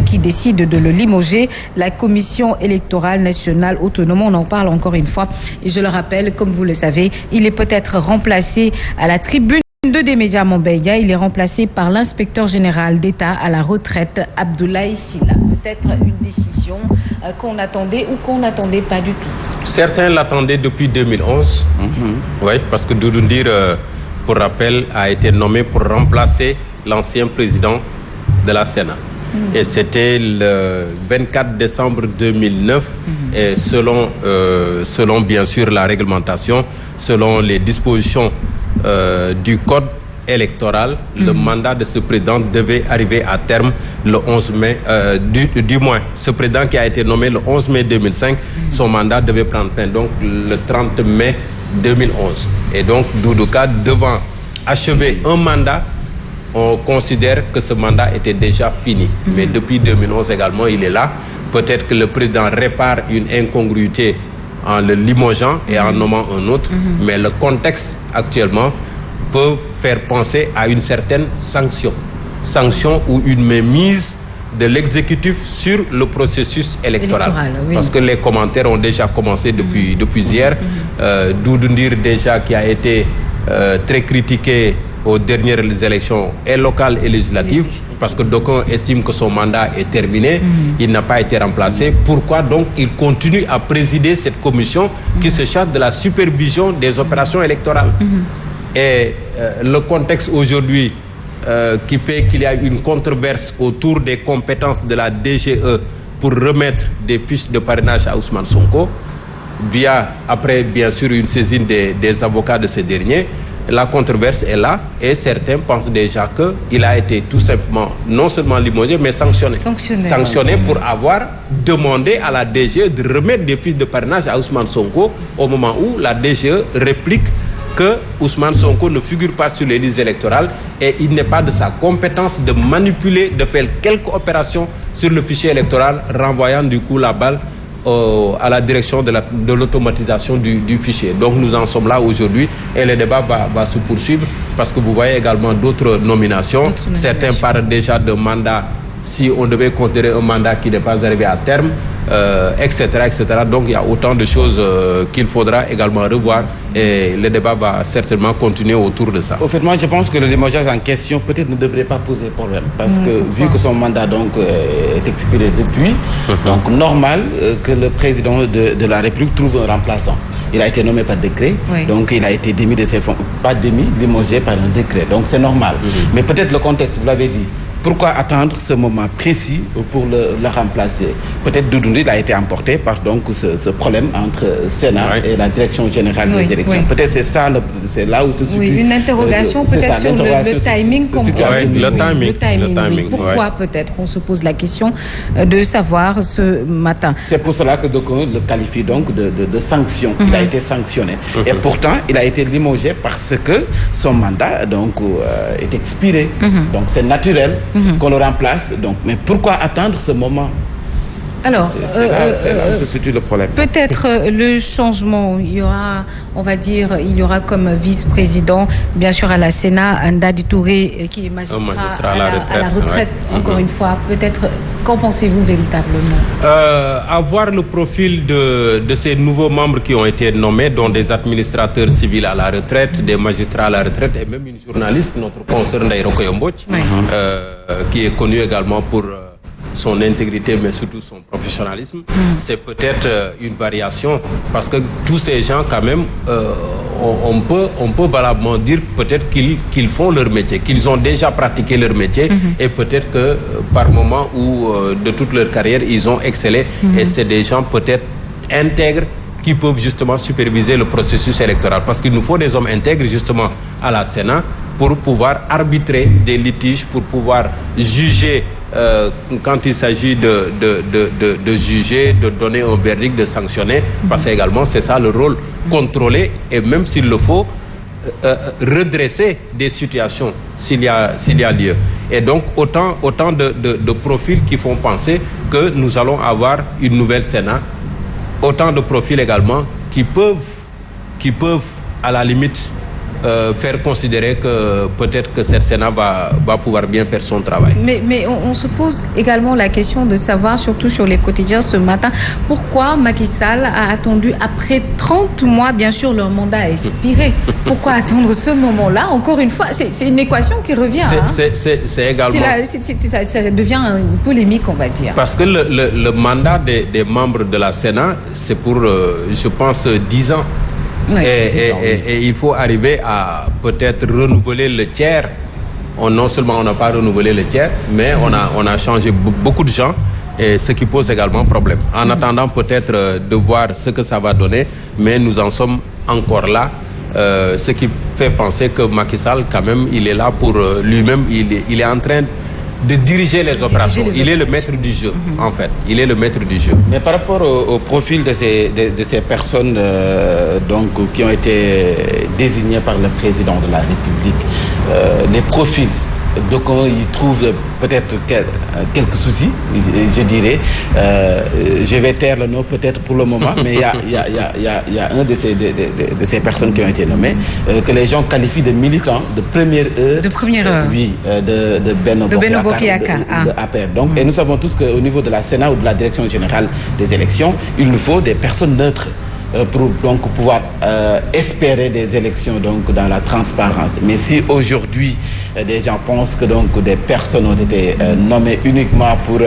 qui décide de le limoger, la Commission électorale nationale autonome. On en parle encore une fois. Et je le rappelle, comme vous le savez, il est peut-être remplacé à la tribune des médias Mombeya. Il est remplacé par l'inspecteur général d'État à la retraite, Abdoulaye Sylla. Peut-être une décision qu'on attendait ou qu'on n'attendait pas du tout. Certains l'attendaient depuis 2011. Oui, parce que Doudou Ndir, pour rappel, a été nommé pour remplacer l'ancien président de la Sénat. Et c'était le 24 décembre 2009. Et selon bien sûr la réglementation, selon les dispositions du code électoral, le mandat de ce président devait arriver à terme le 11 mai, du moins, ce président qui a été nommé le 11 mai 2005, son mandat devait prendre fin, donc le 30 mai 2011. Et donc, Doudouka, devant achever un mandat, on considère que ce mandat était déjà fini. Mais depuis 2011 également, il est là. Peut-être que le président répare une incongruité en le limogeant et en nommant un autre. Mais le contexte actuellement peut faire penser à une certaine sanction. Sanction ou une mainmise de l'exécutif sur le processus électoral. Oui. Parce que les commentaires ont déjà commencé depuis hier. Doudou Ndir déjà qui a été très critiqué aux dernières élections et locales et législatives, parce que d'aucuns estiment que son mandat est terminé, il n'a pas été remplacé. Pourquoi donc il continue à présider cette commission qui se charge de la supervision des opérations électorales? Et le contexte aujourd'hui qui fait qu'il y a une controverse autour des compétences de la DGE pour remettre des fiches de parrainage à Ousmane Sonko, via, après bien sûr une saisine des avocats de ces derniers. La controverse est là et certains pensent déjà qu'il a été tout simplement non seulement limogé mais sanctionné pour avoir demandé à la DGE de remettre des fiches de parrainage à Ousmane Sonko au moment où la DGE réplique que Ousmane Sonko ne figure pas sur les listes électorales et il n'est pas de sa compétence de manipuler, de faire quelques opérations sur le fichier électoral, renvoyant du coup la balle à la direction de l'automatisation du fichier. Donc nous en sommes là aujourd'hui et le débat va se poursuivre parce que vous voyez également d'autres nominations. Certains parlent déjà de mandat, si on devait considérer un mandat qui n'est pas arrivé à terme, etc., etc. Donc il y a autant de choses qu'il faudra également revoir et le débat va certainement continuer autour de ça. Au fait, moi je pense que le limogeage en question peut-être ne devrait pas poser problème parce que vu que son mandat donc est expiré depuis, donc normal que le président de la République trouve un remplaçant. Il a été nommé par décret, donc il a été démis de ses fonctions, pas démis, limogé par un décret, donc c'est normal. Mais peut-être le contexte, vous l'avez dit. Pourquoi attendre ce moment précis pour le remplacer? Peut-être Doudou Ndir a été emporté par donc ce problème entre Sénat et la direction générale des élections. Peut-être c'est là où se situe. Oui, une interrogation peut-être sur le timing. Le timing. Pourquoi peut-être on se pose la question de savoir ce matin. C'est pour cela que d'aucuns le qualifie donc de sanction. Il a été sanctionné. Et pourtant, il a été limogé parce que son mandat donc est expiré. Donc c'est naturel qu'on le remplace. Donc, mais pourquoi attendre ce moment? Alors, c'est là où se situe le problème. Peut-être le changement, il y aura comme vice-président, bien sûr à la Sénat, Ndadi Touré, qui est magistrat à la retraite, encore une fois. Peut-être, qu'en pensez-vous véritablement? Avoir le profil de ces nouveaux membres qui ont été nommés, dont des administrateurs civils à la retraite, des magistrats à la retraite, et même une journaliste, notre consoeur Ndaïro Koyomboch, qui est connue également pour son intégrité mais surtout son professionnalisme, c'est peut-être une variation parce que tous ces gens quand même on peut valablement dire peut-être qu'ils font leur métier, qu'ils ont déjà pratiqué leur métier et peut-être que par moment ou de toute leur carrière ils ont excellé et c'est des gens peut-être intègres qui peuvent justement superviser le processus électoral parce qu'il nous faut des hommes intègres justement à la Sénat pour pouvoir arbitrer des litiges, pour pouvoir juger quand il s'agit de juger, de donner un verdict, de sanctionner, parce qu'également c'est ça le rôle, contrôler et même s'il le faut, redresser des situations s'il y a lieu. Et donc autant de profils qui font penser que nous allons avoir une nouvelle Sénat, autant de profils également qui peuvent à la limite faire considérer que peut-être que cette Sénat va pouvoir bien faire son travail. Mais on se pose également la question de savoir, surtout sur les quotidiens ce matin, pourquoi Macky Sall a attendu après 30 mois, bien sûr leur mandat a expiré. Pourquoi attendre ce moment-là? Encore une fois, c'est une équation qui revient. C'est également... ça devient une polémique, on va dire. Parce que le mandat des membres de la Sénat, c'est pour, je pense, 10 ans. Oui, et il faut arriver à peut-être renouveler le tiers. Non seulement on n'a pas renouvelé le tiers, mais on a changé beaucoup de gens, et ce qui pose également problème. En attendant peut-être de voir ce que ça va donner, mais nous en sommes encore là. Ce qui fait penser que Macky Sall, quand même, il est là pour lui-même, il est en train de diriger les opérations. Il est le maître du jeu, en fait. Il est le maître du jeu. Mais par rapport au profil de ces personnes donc, qui ont été désignées par le président de la République, les profils, donc ils trouvent peut-être quelques soucis, je dirais. Je vais taire le nom peut-être pour le moment, mais il y a un de ces personnes qui ont été nommées que les gens qualifient de militants de première heure. De première heure. Oui, de Benno Bokk-Yakaar. De APR. Donc, et nous savons tous qu'au niveau de la Sénat ou de la Direction générale des élections, il nous faut des personnes neutres pour donc pouvoir espérer des élections donc dans la transparence. Mais si aujourd'hui des gens pensent que donc des personnes ont été nommées uniquement pour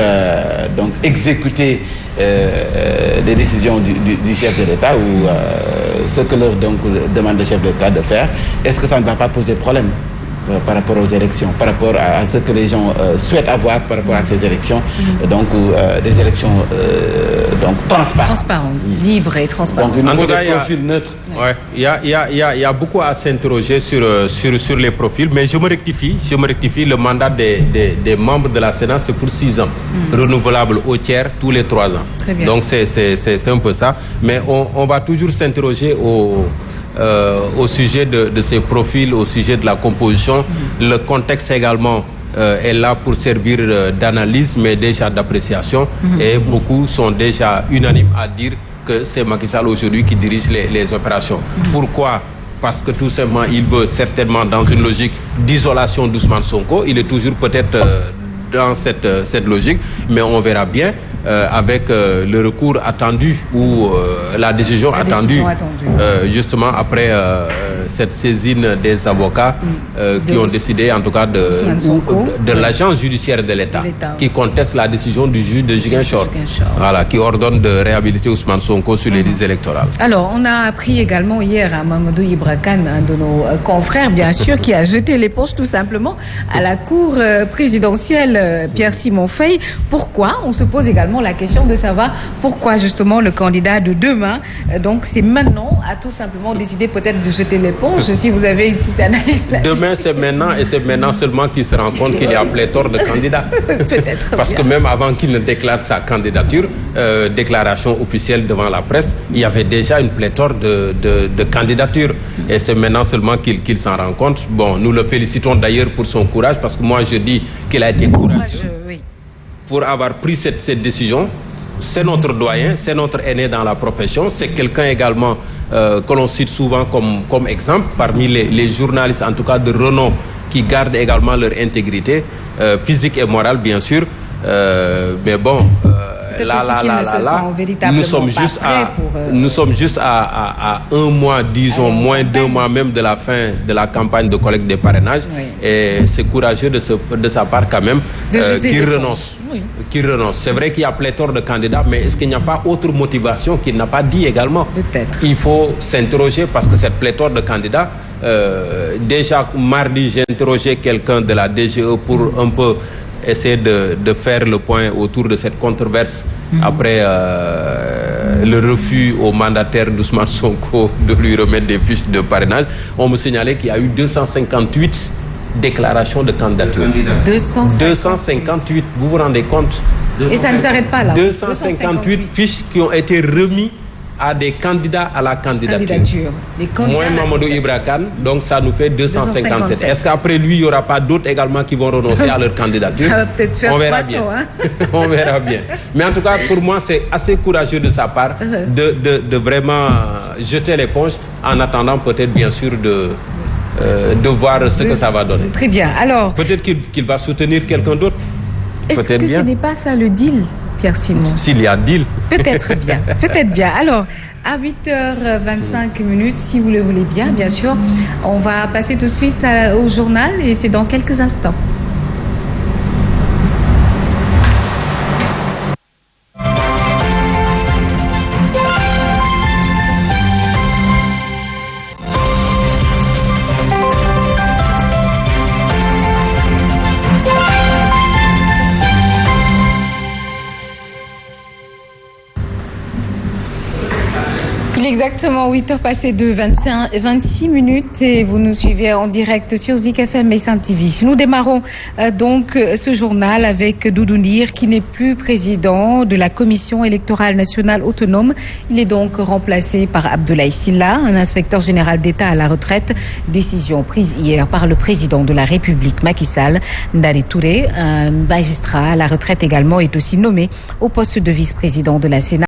donc exécuter les décisions du chef de l'État ou ce que leur donc demande le chef de l'État de faire, est-ce que ça ne va pas poser problème par rapport aux élections, par rapport à ce que les gens souhaitent avoir par rapport à ces élections, donc des élections donc transparentes, libres et transparentes. Donc, il faut des profils neutres. Ouais, il y a beaucoup à s'interroger sur les profils, mais je me rectifie, le mandat des membres de la Sénat, c'est pour 6 ans, renouvelable au tiers tous les 3 ans. Très bien. Donc c'est un peu ça, mais on va toujours s'interroger au sujet de ces profils, au sujet de la composition. Le contexte également est là pour servir d'analyse, mais déjà d'appréciation. Et beaucoup sont déjà unanimes à dire que c'est Macky Sall aujourd'hui qui dirige les opérations. Pourquoi? Parce que tout simplement, il veut certainement dans une logique d'isolation d'Ousmane Sonko. Il est toujours peut-être dans cette logique, mais on verra bien avec le recours attendu ou la décision attendue. Justement après cette saisine des avocats qui ont décidé en tout cas de l'agence judiciaire de l'État qui conteste la décision du juge de Ziguinchor, voilà, qui ordonne de réhabiliter Ousmane Sonko sur les listes électorales. Alors on a appris également hier à Mamadou Ibra Kane, un de nos confrères bien sûr, qui a jeté l'éponge tout simplement à la cour présidentielle Pierre-Simon Faye. Pourquoi? On se pose également la question de savoir pourquoi justement le candidat de demain, donc c'est maintenant, a tout simplement décidé peut-être de jeter l'éponge. Si vous avez une petite analyse là-dessus. Demain c'est maintenant, et c'est maintenant seulement qu'il se rend compte qu'il y a pléthore de candidats. Peut-être. Parce que même avant qu'il ne déclare sa candidature, déclaration officielle devant la presse, il y avait déjà une pléthore de candidatures. Et c'est maintenant seulement qu'il s'en rend compte. Bon, nous le félicitons d'ailleurs pour son courage, parce que moi je dis qu'il a été courageux pour avoir pris cette décision. C'est notre doyen, c'est notre aîné dans la profession. C'est quelqu'un également que l'on cite souvent comme exemple parmi les journalistes, en tout cas de renom, qui gardent également leur intégrité physique et morale, bien sûr. Mais bon, nous sommes juste à 1 mois, disons, moins 2 mois même de la fin de la campagne de collecte des parrainages. Et c'est courageux de sa part quand même qu'il renonce. Qui renonce. C'est vrai qu'il y a pléthore de candidats, mais est-ce qu'il n'y a pas autre motivation qu'il n'a pas dit également? Peut-être. Il faut s'interroger parce que cette pléthore de candidats, déjà mardi, j'ai interrogé quelqu'un de la DGE pour un peu essayer de faire le point autour de cette controverse après le refus au mandataire d'Ousmane Sonko de lui remettre des fiches de parrainage. On me signalait qu'il y a eu 258 déclarations de candidature. 258, vous vous rendez compte? Et ça ne s'arrête pas là. 258 fiches qui ont été remises à des candidats à la candidature. Moi, Mamadou Ibra Kane, donc ça nous fait 257. Est-ce qu'après lui, il n'y aura pas d'autres également qui vont renoncer à leur candidature? Ça va peut-être faire 300, hein? On verra bien. Mais en tout cas, pour moi, c'est assez courageux de sa part de vraiment jeter l'éponge en attendant peut-être bien sûr de voir ce que ça va donner. Très bien. Alors, peut-être qu'il va soutenir quelqu'un d'autre. Est-ce que ce n'est pas ça le deal, Pierre Simon? S'il y a deal. Peut-être bien, peut-être bien. Alors, à 8h25, si vous le voulez bien sûr, on va passer tout de suite au journal et c'est dans quelques instants. Exactement, 8h passées de 26 minutes et vous nous suivez en direct sur Zik FM et Saint TV. Nous démarrons donc ce journal avec Doudou Ndir qui n'est plus président de la Commission électorale nationale autonome. Il est donc remplacé par Abdoulaye Sylla, un inspecteur général d'État à la retraite. Décision prise hier par le président de la République, Macky Sall. Ndari Touré, un magistrat à la retraite également, est aussi nommé au poste de vice-président de la Sénat.